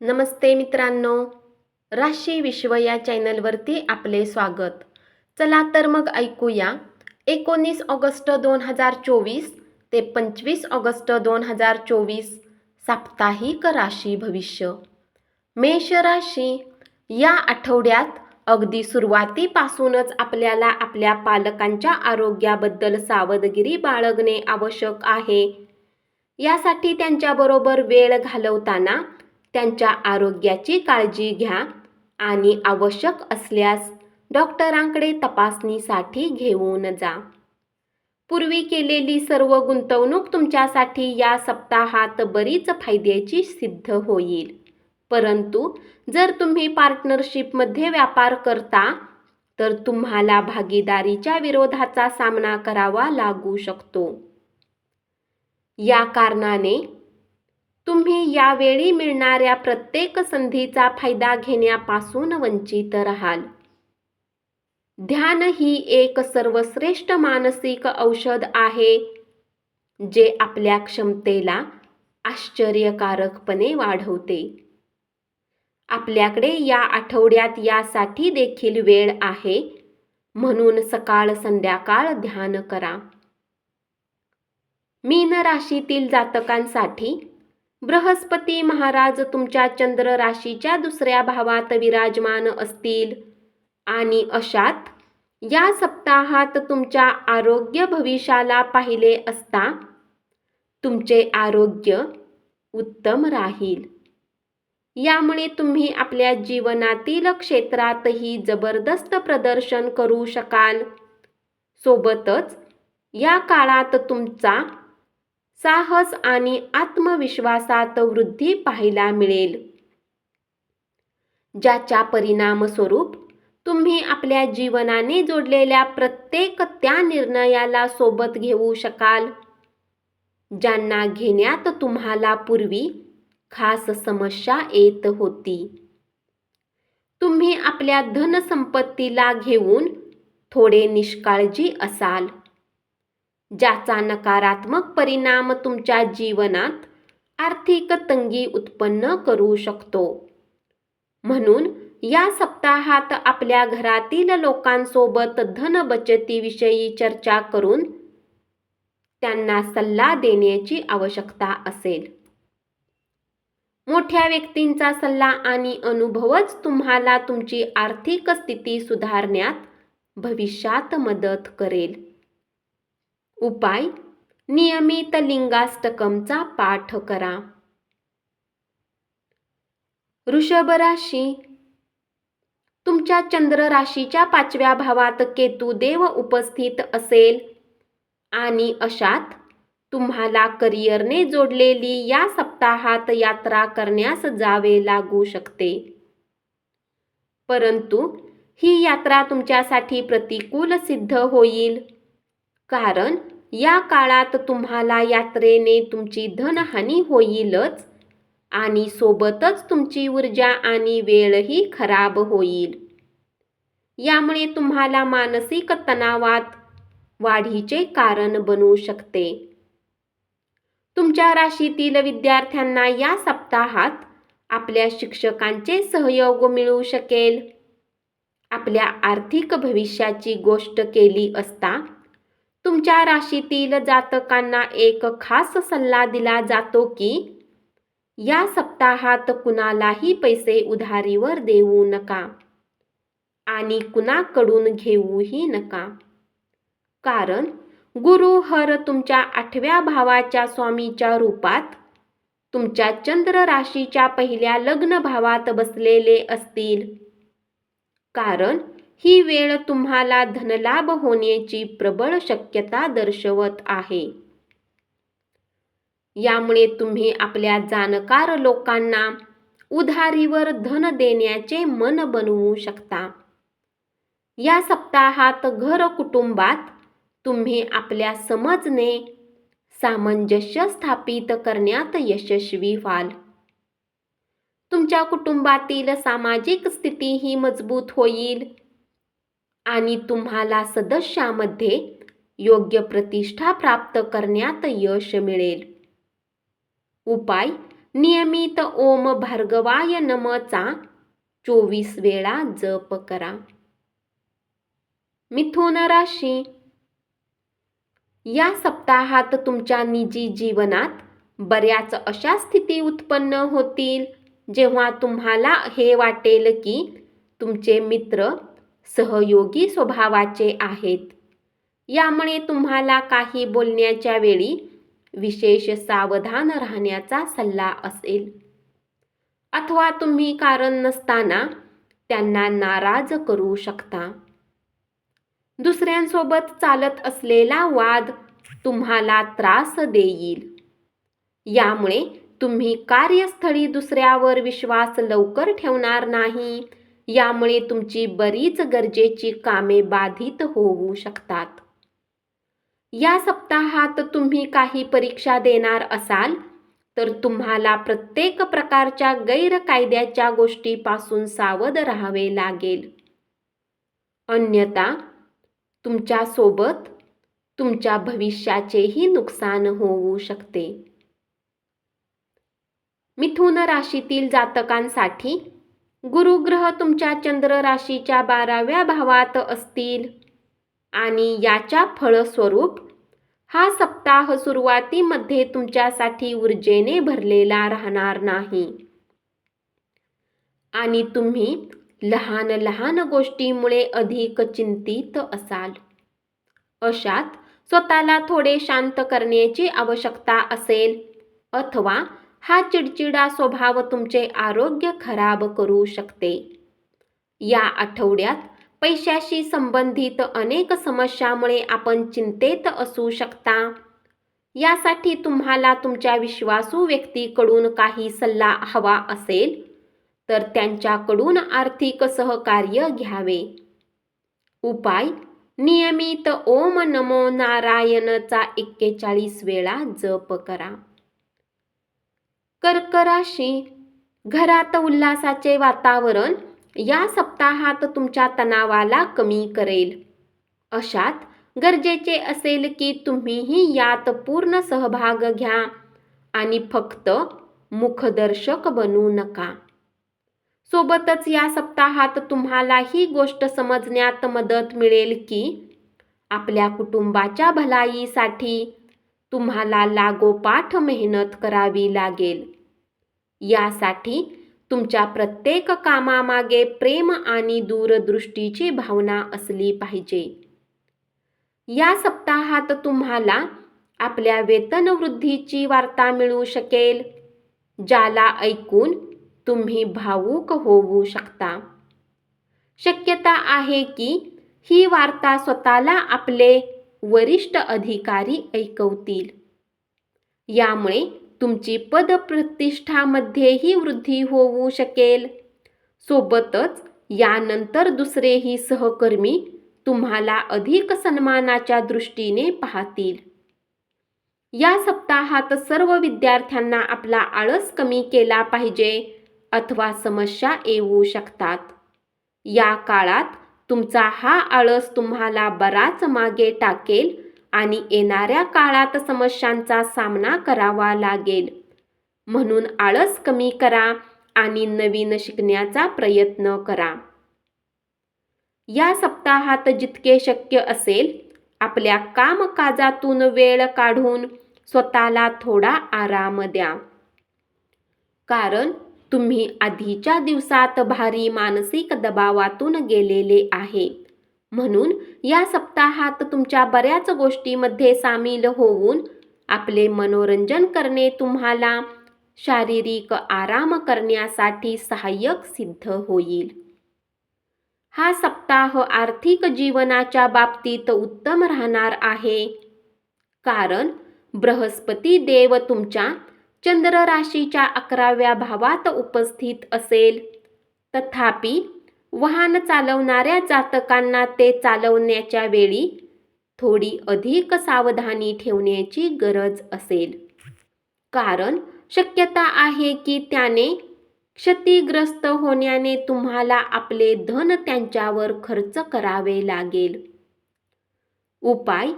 नमस्ते मित्रांनो, राशी विश्व या चॅनलवरती आपले स्वागत. चला तर मग ऐकूया 19 ऑगस्ट 2024 ते 25 ऑगस्ट 2024 साप्ताहिक राशी भविष्य. मेष राशी. या आठवड्यात अगदी सुरुवातीपासूनच आपल्याला आपल्या पालकांच्या आरोग्याबद्दल सावधगिरी बाळगणे आवश्यक आहे. यासाठी त्यांच्याबरोबर वेळ घालवताना त्यांच्या आरोग्याची काळजी घ्या आणि आवश्यक असल्यास डॉक्टरांकडे तपासणीसाठी घेऊन जा. पूर्वी केलेली सर्व गुंतवणूक तुमच्यासाठी या सप्ताहात बरीच फायद्याची सिद्ध होईल. परंतु जर तुम्ही पार्टनरशिपमध्ये व्यापार करता तर तुम्हाला भागीदारीच्या विरोधाचा सामना करावा लागू शकतो. या कारणाने तुम्ही यावेळी मिळणाऱ्या प्रत्येक संधीचा फायदा घेण्यापासून वंचित राहाल. ध्यान ही एक सर्वश्रेष्ठ मानसिक औषध आहे जे आपल्या क्षमतेला आश्चर्यकारकपणे वाढवते. आपल्याकडे या आठवड्यात यासाठी देखील वेळ आहे, म्हणून सकाळ संध्याकाळ ध्यान करा. मीन राशीतील जातकांसाठी बृहस्पती महाराज तुमच्या चंद्र राशीच्या दुसऱ्या भावात विराजमान असतील आणि अशात या सप्ताहात तुमच्या आरोग्य भविष्याला पाहिले असता तुमचे आरोग्य उत्तम राहील. यामुळे तुम्ही आपल्या जीवनातील क्षेत्रातही जबरदस्त प्रदर्शन करू शकाल. सोबतच या काळात तुमचा साहस आणि आत्मविश्वासात वृद्धी पाहायला मिळेल, ज्याच्या परिणामस्वरूप तुम्ही आपल्या जीवनाने जोडलेल्या प्रत्येक त्या निर्णयाला सोबत घेऊ शकाल ज्यांना घेण्यात तुम्हाला पूर्वी खास समस्या येत होती. तुम्ही आपल्या धनसंपत्तीला घेऊन थोडे निष्काळजी असाल, ज्याचा नकारात्मक परिणाम तुमच्या जीवनात आर्थिक तंगी उत्पन्न करू शकतो. म्हणून या सप्ताहात आपल्या घरातील लोकांसोबत धन बचतीविषयी चर्चा करून त्यांना सल्ला देण्याची आवश्यकता असेल. मोठ्या व्यक्तींचा सल्ला आणि अनुभवच तुम्हाला तुमची आर्थिक स्थिती सुधारण्यात भविष्यात मदत करेल. उपाय: नियमित लिंगाष्टकमचा पाठ करा. वृषभ राशी. तुमच्या चंद्र राशीच्या 5व्या भावात केतू देव उपस्थित असेल आणि अशात तुम्हाला करिअरने जोडलेली या सप्ताहात यात्रा करण्यास जावे लागू शकते. परंतु ही यात्रा तुमच्यासाठी प्रतिकूल सिद्ध होईल, कारण या काळात तुम्हाला यात्रेने तुमची धनहानी होईलच आणि सोबतच तुमची ऊर्जा आणि वेळही खराब होईल. यामुळे तुम्हाला मानसिक तणावात वाढीचे कारण बनू शकते. तुमच्या राशीतील विद्यार्थ्यांना या सप्ताहात आपल्या शिक्षकांचे सहयोग मिळू शकेल. आपल्या आर्थिक भविष्याची गोष्ट केली असता तुमच्या राशीतील जातकांना एक खास सल्ला दिला जातो की या सप्ताहात कुणालाही पैसे उधारीवर देऊ नका आणि कुणाकडून घेऊही नका, कारण गुरु हर तुमच्या 8व्या भावाच्या स्वामीच्या रूपात तुमच्या चंद्र राशीच्या पहिल्या लग्न भावात बसलेले असतील. कारण ही वेळ तुम्हाला धनलाभ होण्याची प्रबळ शक्यता दर्शवत आहे. यामुळे तुम्ही आपल्या जाणकार लोकांना उधारीवर धन देण्याचे मन बनवू शकता. या सप्ताहात घर कुटुंबात तुम्ही आपल्या समजने सामंजस्य स्थापित करण्यात यशस्वी व्हाल. तुमच्या कुटुंबातील सामाजिक स्थितीही मजबूत होईल आणि तुम्हाला सदस्यामध्ये योग्य प्रतिष्ठा प्राप्त करण्यात यश मिळेल. उपाय: नियमित ओम भार्गवाय नमचा 24 वेळा जप करा. मिथुन राशी, या सप्ताहात तुमच्या निजी जीवनात बऱ्याच अशा स्थिती उत्पन्न होतील जेव्हा तुम्हाला हे वाटेल की तुमचे मित्र सहयोगी स्वभावाचे आहेत. यामुळे तुम्हाला काही बोलण्याच्या वेळी विशेष सावधान राहण्याचा सल्ला असेल, अथवा तुम्ही कारण नसताना त्यांना नाराज करू शकता. दुसऱ्यांसोबत चालत असलेला वाद तुम्हाला त्रास देईल. यामुळे तुम्ही कार्यस्थळी दुसऱ्यावर विश्वास लवकर ठेवणार नाही. यामुळे तुमची बरीच गरजेची कामे बाधित होऊ शकतात. या सप्ताहात तुम्ही काही परीक्षा देणार असाल तर तुम्हाला प्रत्येक प्रकारच्या गैरकायद्याच्या गोष्टीपासून सावध राहावे लागेल. अन्यथा तुमच्यासोबत तुमच्या भविष्याचेही नुकसान होऊ शकते. मिथुन राशीतील जातकांसाठी गुरुग्रह तुमच्या चंद्र राशीच्या 12व्या भावात असतील आणि याच्या फळस्वरूप हा सप्ताह सुरुवातीमध्ये तुमच्यासाठी ऊर्जेने भरलेला राहणार नाही आणि तुम्ही लहान लहान गोष्टींमुळे अधिक चिंतित असाल. अशात स्वतःला थोडे शांत करण्याची आवश्यकता असेल, अथवा हा चिडचिडा स्वभाव तुमचे आरोग्य खराब करू शकते. या आठवड्यात पैशाशी संबंधित अनेक समस्यांमुळे आपण चिंतेत असू शकता. यासाठी तुम्हाला तुमच्या विश्वासू व्यक्तीकडून काही सल्ला हवा असेल तर त्यांच्याकडून आर्थिक सहकार्य घ्यावे. उपाय: नियमित ओम नमो नारायणचा 41 वेळा जप करा. कर्क राशी, घरात उल्हासाचे वातावरण या सप्ताहात तुमच्या तणावाला कमी करेल. अशात गरजेचे असेल की तुम्हीही यात पूर्ण सहभाग घ्या आणि फक्त मुखदर्शक बनू नका. सोबतच या सप्ताहात तुम्हाला ही गोष्ट समजण्यात मदत मिळेल की आपल्या कुटुंबाच्या भलाईसाठी तुम्हाला लागोपाठ मेहनत करावी लागेल. यासाठी तुमच्या प्रत्येक कामामागे प्रेम आणि दूरदृष्टीची भावना असली पाहिजे. या सप्ताहात तुम्हाला आपल्या वेतनवृद्धीची वार्ता मिळू शकेल, ज्याला ऐकून तुम्ही भावूक होऊ शकता. शक्यता आहे की ही वार्ता स्वतःला आपले वरिष्ठ अधिकारी ऐकवतील. यामुळे तुमची पदप्रतिष्ठामध्येही वृद्धी होऊ शकेल. सोबतच यानंतर दुसरेही सहकर्मी तुम्हाला अधिक सन्मानाच्या दृष्टीने पाहतील. या सप्ताहात सर्व विद्यार्थ्यांना आपला आळस कमी केला पाहिजे, अथवा समस्या येऊ शकतात. या काळात तुमचा हा आळस तुम्हाला बराच मागे टाकेल आणि येणाऱ्या काळात समस्यांचा सामना करावा लागेल. म्हणून आळस कमी करा आणि नवीन शिकण्याचा प्रयत्न करा. या सप्ताहात जितके शक्य असेल आपल्या कामकाजातून वेळ काढून स्वतःला थोडा आराम द्या. कारण तुम्ही आधीच्या दिवसात भारी मानसिक दबावातून गेलेले आहे. म्हणून या सप्ताहात तुमच्या बऱ्याच गोष्टींमध्ये सामील होऊन आपले मनोरंजन करणे तुम्हाला शारीरिक आराम करण्यासाठी सहाय्यक सिद्ध होईल. हा सप्ताह आर्थिक जीवनाच्या बाबतीत उत्तम राहणार आहे. कारण बृहस्पती देव तुमच्या चंद्र राशीच्या 11व्या भावात उपस्थित असेल. तथापि वाहन चालवणाऱ्या जातकांना ते चालवण्याच्या वेळी थोडी अधिक सावधानी ठेवण्याची गरज असेल. कारण शक्यता आहे की त्याने क्षतिग्रस्त होण्याने तुम्हाला आपले धन त्यांच्यावर खर्च करावे लागेल. उपाय: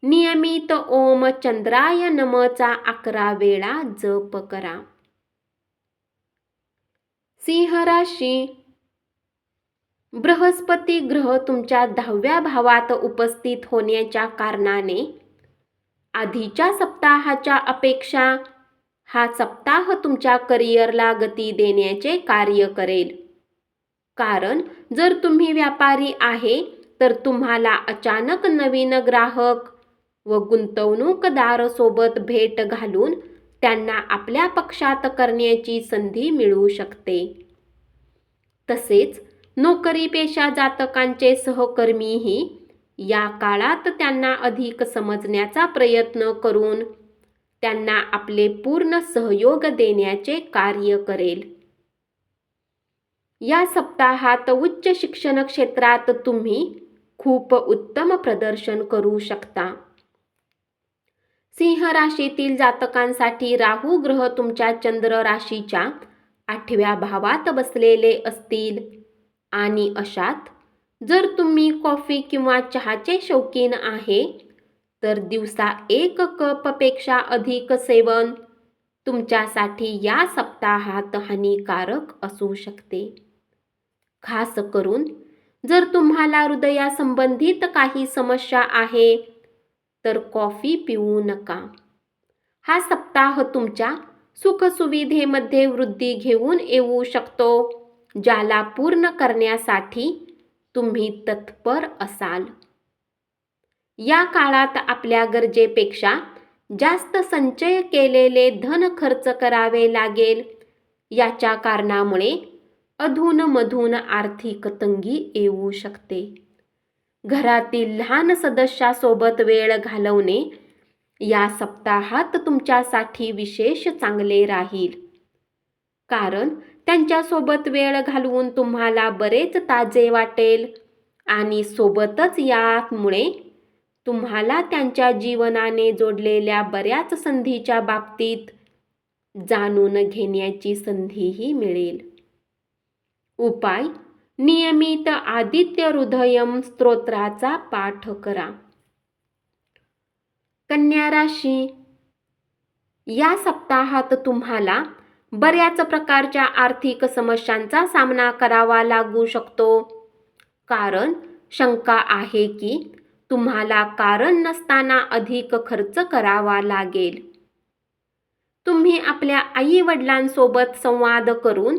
नियमित ओम चंद्राय नमचा 11 वेळा जप करा. सिंह राशी, बृहस्पती ग्रह तुमच्या 10व्या भावात उपस्थित होण्याच्या कारणाने आधीच्या सप्ताहाच्या अपेक्षा हा सप्ताह तुमच्या करिअरला गती देण्याचे कार्य करेल. कारण जर तुम्ही व्यापारी आहे तर तुम्हाला अचानक नवीन ग्राहक व गुंतवणूकदार सोबत भेट घालून त्यांना आपल्या पक्षात करण्याची संधी मिळू शकते. तसेच नोकरीपेशा जातकांचे सहकर्मीही या काळात त्यांना अधिक समजण्याचा प्रयत्न करून त्यांना आपले पूर्ण सहयोग देण्याचे कार्य करेल. या सप्ताहात उच्च शिक्षण क्षेत्रात तुम्ही खूप उत्तम प्रदर्शन करू शकता. सिंह राशीतील जातकांसाठी राहू ग्रह तुमच्या चंद्र राशीच्या 8व्या भावात बसलेले असतील आणि अशात जर तुम्ही कॉफी किंवा चहाचे शौकीन आहे तर दिवसा 1 कपपेक्षा अधिक सेवन तुमच्यासाठी या सप्ताहात हानिकारक असू शकते. खास करून जर तुम्हाला हृदयासंबंधित काही समस्या आहे तर कॉफी पिऊ नका. हा सप्ताह तुमच्या सुखसुविधेमध्ये वृद्धी घेऊन येऊ शकतो, ज्याला पूर्ण करण्यासाठी तुम्ही तत्पर असाल. या काळात आपल्या गरजेपेक्षा जास्त संचय केलेले धन खर्च करावे लागेल. याच्या कारणामुळे अधूनमधून आर्थिक तंगी येऊ शकते. घरातील लहान सदस्यासोबत वेळ घालवणे या सप्ताहात तुमच्यासाठी विशेष चांगले राहील. कारण त्यांच्यासोबत वेळ घालवून तुम्हाला बरेच ताजे वाटेल आणि सोबतच यामुळे तुम्हाला त्यांच्या जीवनाने जोडलेल्या बऱ्याच संधीच्या बाबतीत जाणून घेण्याची संधीही मिळेल. उपाय: नियमित आदित्य हृदयम स्तोत्राचा पाठ करा. कन्या राशी, या सप्ताहात तुम्हाला बऱ्याच प्रकारच्या आर्थिक समस्यांचा सामना करावा लागू शकतो. कारण शंका आहे की तुम्हाला कारण नसताना अधिक खर्च करावा लागेल. तुम्ही आपल्या आई-वडिलांसोबत संवाद करून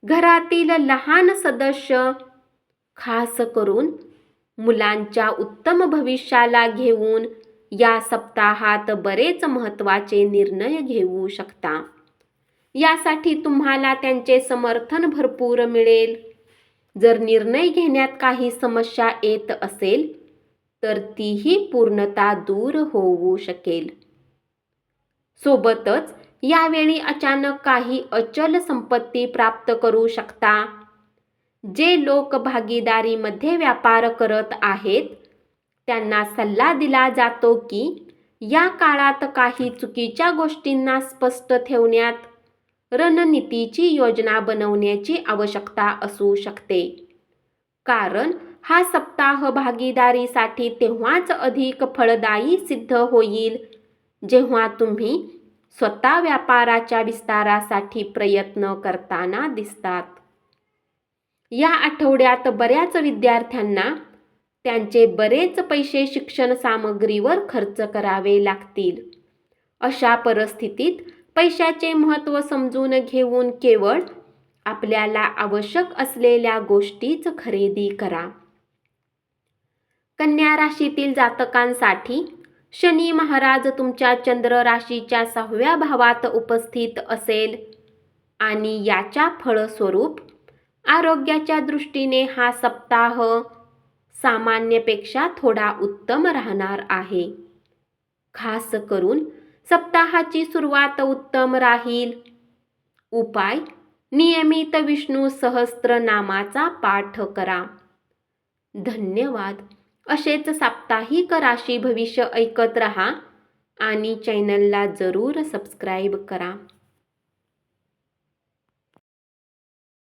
घरातील लहान सदस्य, खास करून मुलांच्या उत्तम भविष्याला घेऊन या सप्ताहात बरेच महत्त्वाचे निर्णय घेऊ शकता. यासाठी तुम्हाला त्यांचे समर्थन भरपूर मिळेल. जर निर्णय घेण्यात काही समस्या येत असेल तर तीही पूर्णतः दूर होऊ शकेल. सोबतच यावेळी अचानक काही अचल संपत्ती प्राप्त करू शकता. जे लोक भागीदारीमध्ये व्यापार करत आहेत त्यांना सल्ला दिला जातो की या काळात काही चुकीच्या गोष्टींना स्पष्ट ठेवण्यात रणनीतीची योजना बनवण्याची आवश्यकता असू शकते. कारण हा सप्ताह भागीदारीसाठी तेव्हाच अधिक फळदायी सिद्ध होईल जेव्हा तुम्ही स्वतः व्यापाराच्या विस्तारासाठी प्रयत्न करताना दिसतात. या आठवड्यात बऱ्याच विद्यार्थ्यांना त्यांचे बरेच पैसे शिक्षण सामग्रीवर खर्च करावे लागतील. अशा परिस्थितीत पैशाचे महत्त्व समजून घेऊन केवळ आपल्याला आवश्यक असलेल्या गोष्टीच खरेदी करा. कन्या राशीतील जातकांसाठी शनी महाराज तुमच्या चंद्र राशीच्या 6व्या भावात उपस्थित असेल आणि याच्या फळस्वरूप आरोग्याच्या दृष्टीने हा सप्ताह सामान्यपेक्षा थोडा उत्तम राहणार आहे. खास करून सप्ताहाची सुरुवात उत्तम राहील. उपाय: नियमित विष्णू सहस्त्रनामाचा पाठ करा. धन्यवाद. असेच साप्ताहिक राशी भविष्य ऐकत रहा आणि चॅनलला जरूर सबस्क्राईब करा.